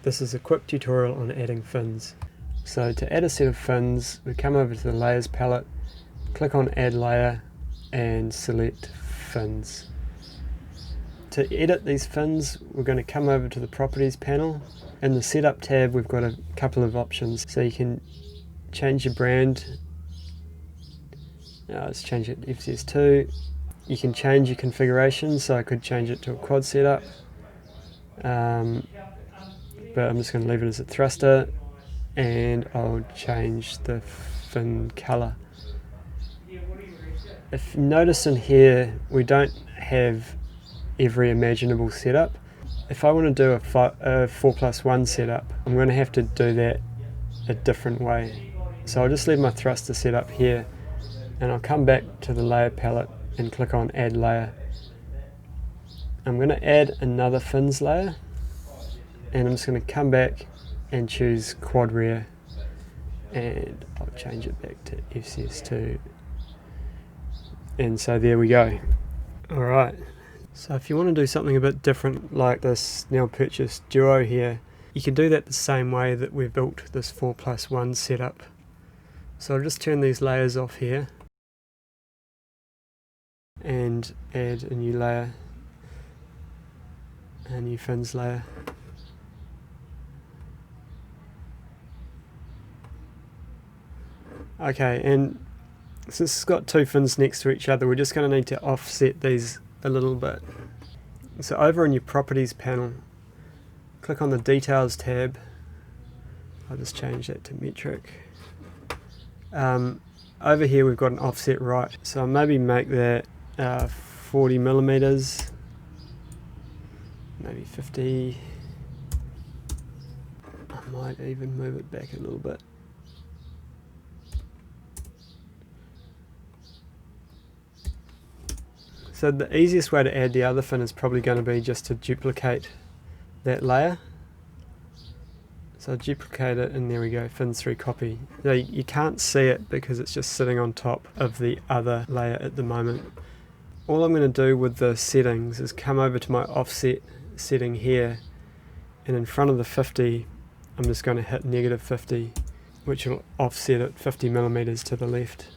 This is a quick tutorial on adding fins. So to add a set of fins, we come over to the layers palette, click on add layer and select fins. To edit these fins, we're going to come over to the properties panel. In the setup tab we've got a couple of options, so you can change your brand. Let's change it to FCS2. You can change your configuration, so I could change it to a quad setup, but I'm just going to leave it as a thruster, and I'll change the fin colour. If you notice in here we don't have every imaginable setup. If I want to do a 4+1 setup, I'm going to have to do that a different way. So I'll just leave my thruster set up here, and I'll come back to the layer palette and click on add layer. I'm going to add another fins layer, and I'm just going to come back and choose quad rear, and I'll change it back to FCS2, and so there we go. Alright, so if you want to do something a bit different like this now purchased duo here, you can do that the same way that we've built this 4+1 setup. So I'll just turn these layers off here and add a new layer, a new fins layer. Okay, and since it's got two fins next to each other, we're just going to need to offset these a little bit. So over in your properties panel, click on the details tab. I'll just change that to metric. Over here we've got an offset right, so I'll maybe make that 40 millimeters, maybe 50. I might even move it back a little bit. So the easiest way to add the other fin is probably going to be just to duplicate that layer. So duplicate it, and there we go, fins 3 copy. Now you can't see it because it's just sitting on top of the other layer at the moment. All I'm going to do with the settings is come over to my offset setting here, and in front of the 50 I'm just going to hit -50, which will offset it 50 millimeters to the left,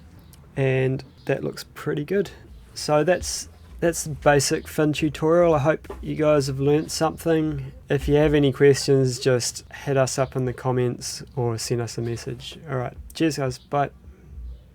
and that looks pretty good. So that's the basic fin tutorial. I hope you guys have learnt something. If you have any questions, just hit us up in the comments or send us a message. Alright, cheers guys, bye.